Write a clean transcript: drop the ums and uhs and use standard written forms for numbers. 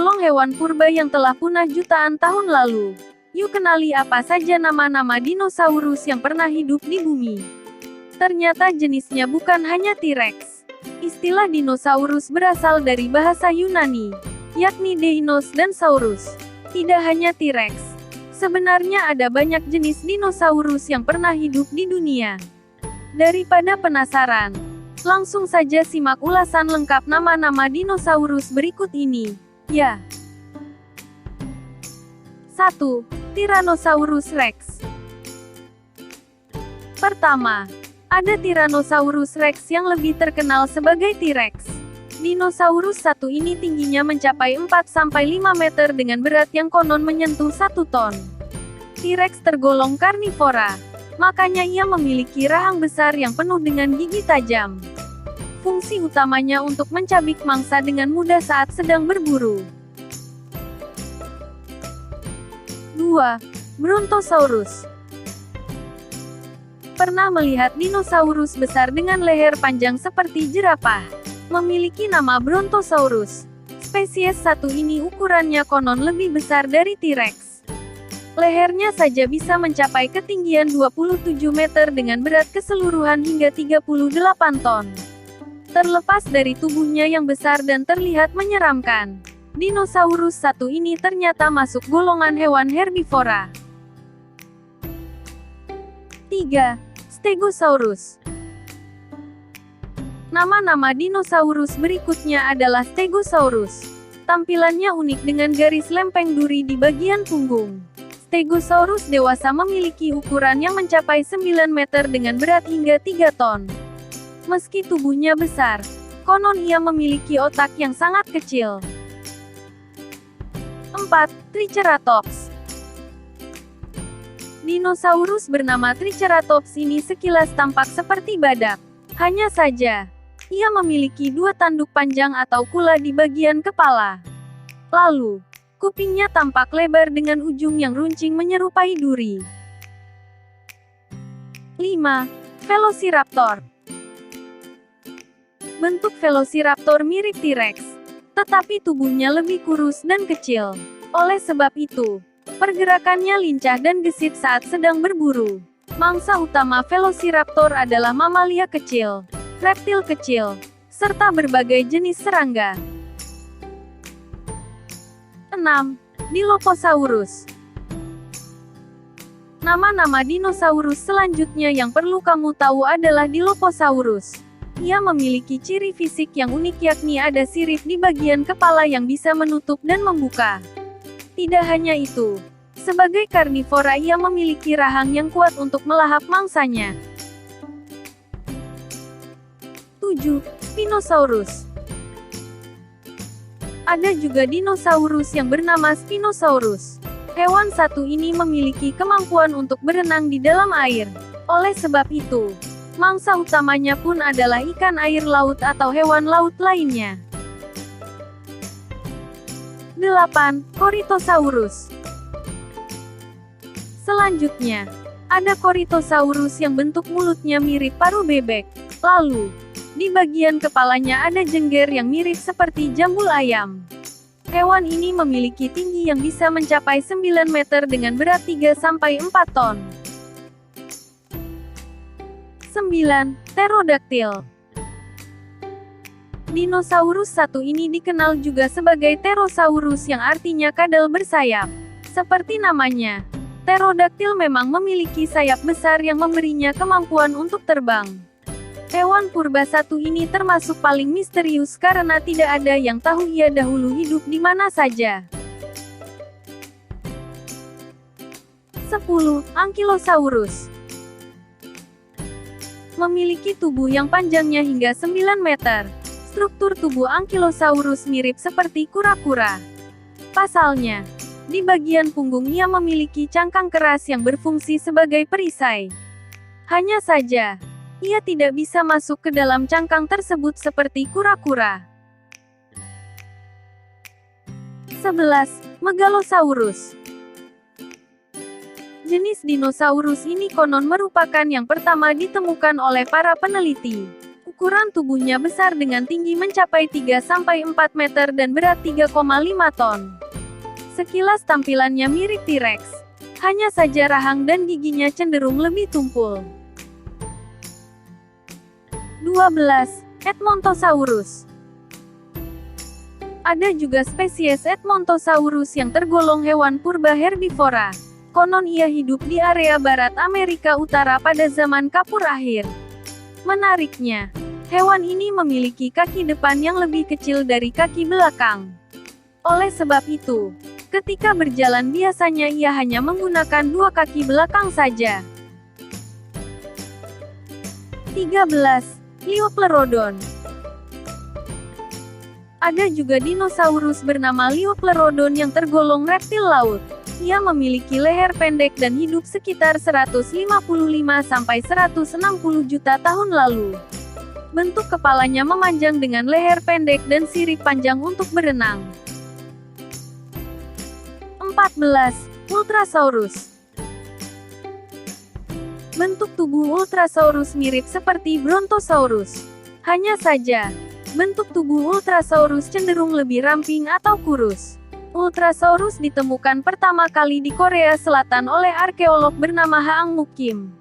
tergolong hewan purba yang telah punah jutaan tahun lalu. Yuk kenali apa saja nama-nama dinosaurus yang pernah hidup di bumi. Ternyata jenisnya bukan hanya T-Rex. Istilah dinosaurus berasal dari bahasa Yunani, yakni Deinos dan Saurus. Tidak hanya T-Rex. Sebenarnya ada banyak jenis dinosaurus yang pernah hidup di dunia. Daripada penasaran, langsung saja simak ulasan lengkap nama-nama dinosaurus berikut ini. Ya. 1. Tyrannosaurus Rex. Pertama, ada Tyrannosaurus Rex yang lebih terkenal sebagai T-Rex. Dinosaurus satu ini tingginya mencapai 4-5 meter dengan berat yang konon menyentuh 1 ton. T-Rex tergolong karnivora, makanya ia memiliki rahang besar yang penuh dengan gigi tajam. Fungsi utamanya untuk mencabik mangsa dengan mudah saat sedang berburu. 2. Brontosaurus. Pernah melihat dinosaurus besar dengan leher panjang seperti jerapah? Memiliki nama Brontosaurus. Spesies satu ini ukurannya konon lebih besar dari T-Rex. Lehernya saja bisa mencapai ketinggian 27 meter dengan berat keseluruhan hingga 38 ton. Terlepas dari tubuhnya yang besar dan terlihat menyeramkan, dinosaurus satu ini ternyata masuk golongan hewan herbivora. 3. Stegosaurus. Nama-nama dinosaurus berikutnya adalah Stegosaurus. Tampilannya unik dengan garis lempeng duri di bagian punggung. Stegosaurus dewasa memiliki ukuran yang mencapai 9 meter dengan berat hingga 3 ton. Meski tubuhnya besar, konon ia memiliki otak yang sangat kecil. 4. Triceratops. Dinosaurus bernama Triceratops ini sekilas tampak seperti badak. Hanya saja, ia memiliki 2 tanduk panjang atau kula di bagian kepala. Lalu, kupingnya tampak lebar dengan ujung yang runcing menyerupai duri. 5. Velociraptor. Bentuk Velociraptor mirip T-Rex, tetapi tubuhnya lebih kurus dan kecil. Oleh sebab itu, pergerakannya lincah dan gesit saat sedang berburu. Mangsa utama Velociraptor adalah mamalia kecil, reptil kecil, serta berbagai jenis serangga. 6. Dilophosaurus. Nama-nama dinosaurus selanjutnya yang perlu kamu tahu adalah Dilophosaurus. Ia memiliki ciri fisik yang unik yakni ada sirip di bagian kepala yang bisa menutup dan membuka. Tidak hanya itu, sebagai karnivora ia memiliki rahang yang kuat untuk melahap mangsanya. 7. Spinosaurus. Ada juga dinosaurus yang bernama Spinosaurus. Hewan satu ini memiliki kemampuan untuk berenang di dalam air. Oleh sebab itu, mangsa utamanya pun adalah ikan air laut atau hewan laut lainnya. 8. Corythosaurus. Selanjutnya, ada Corythosaurus yang bentuk mulutnya mirip paruh bebek. Lalu, di bagian kepalanya ada jengger yang mirip seperti jambul ayam. Hewan ini memiliki tinggi yang bisa mencapai 9 meter dengan berat 3-4 ton. 9. Pterodactyl. Dinosaurus satu ini dikenal juga sebagai Pterosaurus yang artinya kadal bersayap. Seperti namanya, Pterodactyl memang memiliki sayap besar yang memberinya kemampuan untuk terbang. Hewan purba satu ini termasuk paling misterius karena tidak ada yang tahu ia dahulu hidup di mana saja. 10. Ankylosaurus. Memiliki tubuh yang panjangnya hingga 9 meter. Struktur tubuh Ankylosaurus mirip seperti kura-kura. Pasalnya, di bagian punggung ia memiliki cangkang keras yang berfungsi sebagai perisai. Hanya saja, ia tidak bisa masuk ke dalam cangkang tersebut seperti kura-kura. 11. Megalosaurus. Jenis dinosaurus ini konon merupakan yang pertama ditemukan oleh para peneliti. Ukuran tubuhnya besar dengan tinggi mencapai 3-4 meter dan berat 3,5 ton. Sekilas tampilannya mirip T-Rex. Hanya saja rahang dan giginya cenderung lebih tumpul. 12. Edmontosaurus. Ada juga spesies Edmontosaurus yang tergolong hewan purba herbivora. Konon ia hidup di area barat Amerika Utara pada zaman Kapur akhir. Menariknya, hewan ini memiliki kaki depan yang lebih kecil dari kaki belakang. Oleh sebab itu, ketika berjalan biasanya ia hanya menggunakan dua kaki belakang saja. 13. Liopleurodon. Ada juga dinosaurus bernama Liopleurodon yang tergolong reptil laut. Ia memiliki leher pendek dan hidup sekitar 155-160 juta tahun lalu. Bentuk kepalanya memanjang dengan leher pendek dan sirip panjang untuk berenang. 14. Ultrasaurus. Bentuk tubuh Ultrasaurus mirip seperti Brontosaurus. Hanya saja, bentuk tubuh Ultrasaurus cenderung lebih ramping atau kurus. Ultrasaurus ditemukan pertama kali di Korea Selatan oleh arkeolog bernama Haang Muk Kim.